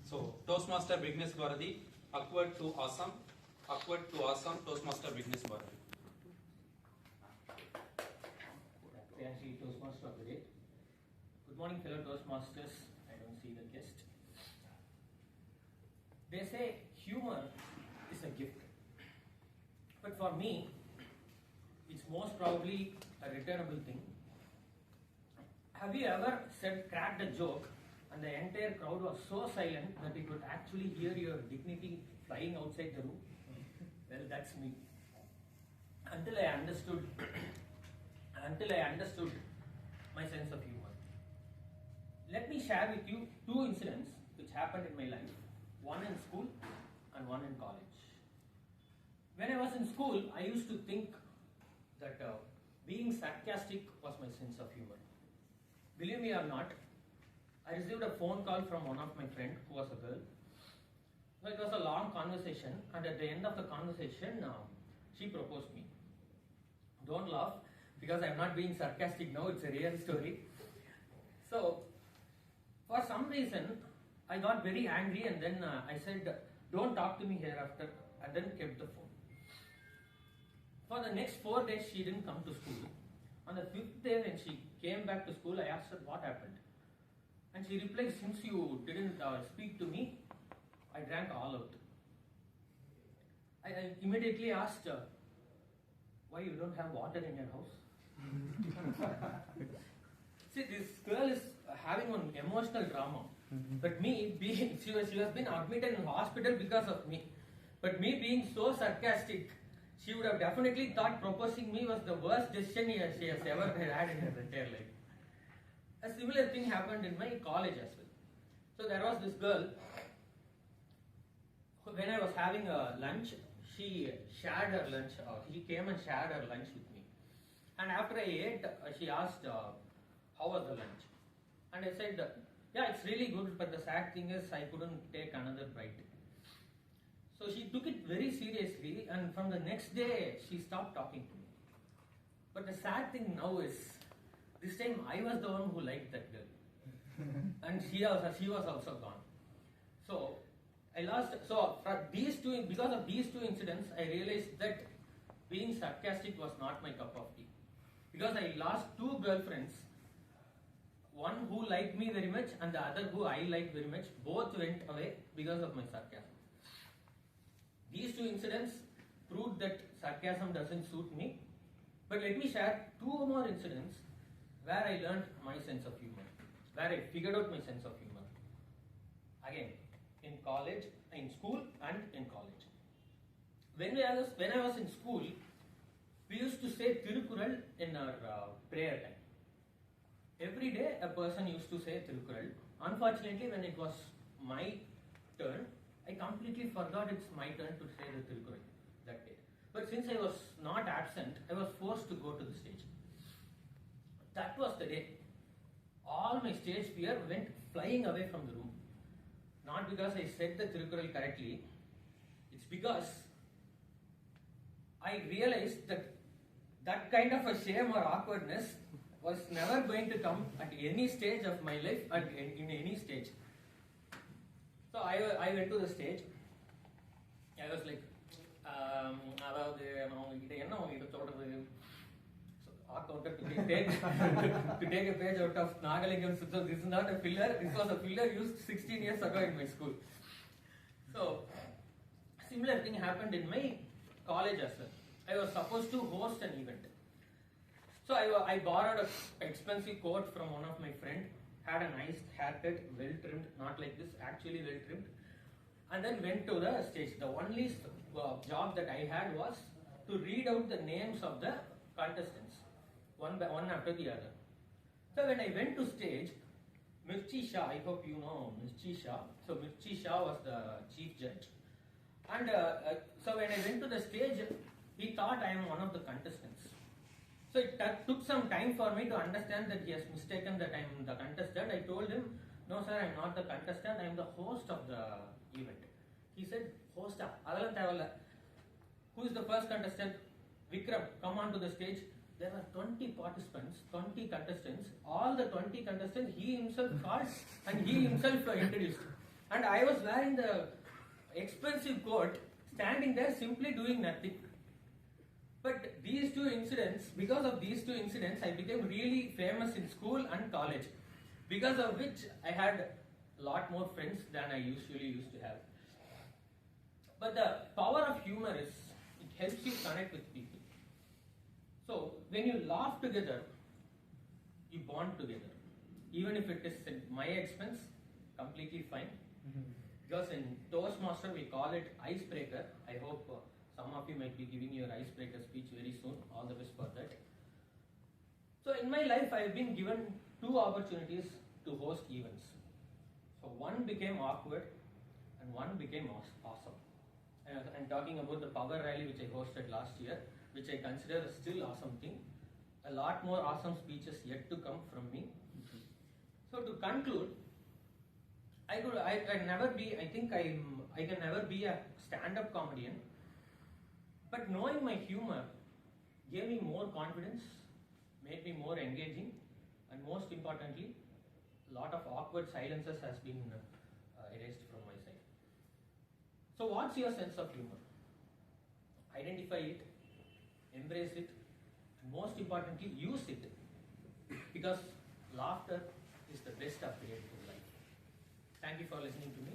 So, Toastmaster Vignesh Bharathi, awkward to awesome, Toastmaster Vignesh Bharathi. Actually, Toastmaster of the day. Good morning, fellow Toastmasters. I don't see the guest. They say humor is a gift, but for me, it's most probably a returnable thing. Have you ever cracked a joke and the entire crowd was so silent that it could actually hear your dignity flying outside the room? Well, that's me. Until I understood my sense of humor. Let me share with you two incidents which happened in my life, one in school and one in college. When I was in school, I used to think that being sarcastic was my sense of humor. Believe me or not, I received a phone call from one of my friends who was a girl. It was a long conversation, and at the end of the conversation, she proposed me. Don't laugh, because I'm not being sarcastic now, it's a real story. So, for some reason, I got very angry and then I said, don't talk to me hereafter, and then kept the phone. For the next 4 days, she didn't come to school. On the 5th day when she came back to school, I asked her what happened. And she replied, since you didn't speak to me, I drank all out. I immediately asked her, why you don't have water in your house? See, this girl is having an emotional drama. But me, she has been admitted in hospital because of me. But me being so sarcastic, she would have definitely thought proposing me was the worst decision she has ever had in her entire life. A similar thing happened in my college as well. So there was this girl, when I was having a lunch, she shared her lunch, she came and shared her lunch with me. And after I ate, she asked, how was the lunch? And I said, yeah, it's really good, but the sad thing is I couldn't take another bite. So she took it very seriously, and from the next day, she stopped talking to me. But the sad thing now is, this time I was the one who liked that girl. And she was also gone. So, because of these two incidents, I realized that being sarcastic was not my cup of tea. Because I lost two girlfriends, one who liked me very much and the other who I liked very much, both went away because of my sarcasm. These two incidents proved that sarcasm doesn't suit me. But let me share two more incidents where I learned my sense of humor, where I figured out my sense of humor. Again, in school and in college. When I was in school, we used to say Tirukural in our prayer time. Every day a person used to say Tirukural. Unfortunately, when it was my turn, I completely forgot it's my turn to say the Tirukural that day. But since I was not absent, I was forced to go to the stage. That was the day. All my stage fear went flying away from the room. Not because I said the Tirukural correctly, it's because I realized that that kind of a shame or awkwardness was never going to come at any stage of my life, in any stage. So I went to the stage. I was like, to take a page out of Nagalingam Sutta. This is not a filler. This was a filler used 16 years ago in my school. So, similar thing happened in my college as well. I was supposed to host an event. So I borrowed an expensive coat from one of my friends, had a nice haircut, well trimmed, not like this, actually well trimmed, and then went to the stage. The only job that I had was to read out the names of the contestants, one after the other. So when I went to stage, Mirchi Shah, I hope you know Mirchi Shah. So Mirchi Shah was the chief judge. And so when I went to the stage, he thought I am one of the contestants. So it took some time for me to understand that he has mistaken that I am the contestant. I told him, no sir, I am not the contestant, I am the host of the event. He said, hosta, who is the first contestant? Vikram, come on to the stage. there are 20 participants, 20 contestants. All the 20 contestants, he himself called and he himself introduced. And I was wearing the expensive coat, standing there simply doing nothing. But these two incidents, because of these two incidents, I became really famous in school and college. Because of which I had a lot more friends than I usually used to have. But the power of humor is, it helps you connect with people. So, when you laugh together, you bond together. Even if it is at my expense, completely fine. Because in Toastmasters, we call it icebreaker. I hope some of you might be giving your icebreaker speech very soon. All the best for that. So, in my life, I have been given 2 opportunities to host events. So, one became awkward and one became awesome. I'm talking about the power rally which I hosted last year, which I consider a still awesome thing. A lot more awesome speeches yet to come from me. So to conclude, I can never be a stand-up comedian, but knowing my humor gave me more confidence, made me more engaging, and most importantly, a lot of awkward silences has been erased from my side. So what's your sense of humor? Identify it, embrace it, and most importantly, use it. Because laughter is the best upgrade to life. Thank you for listening to me.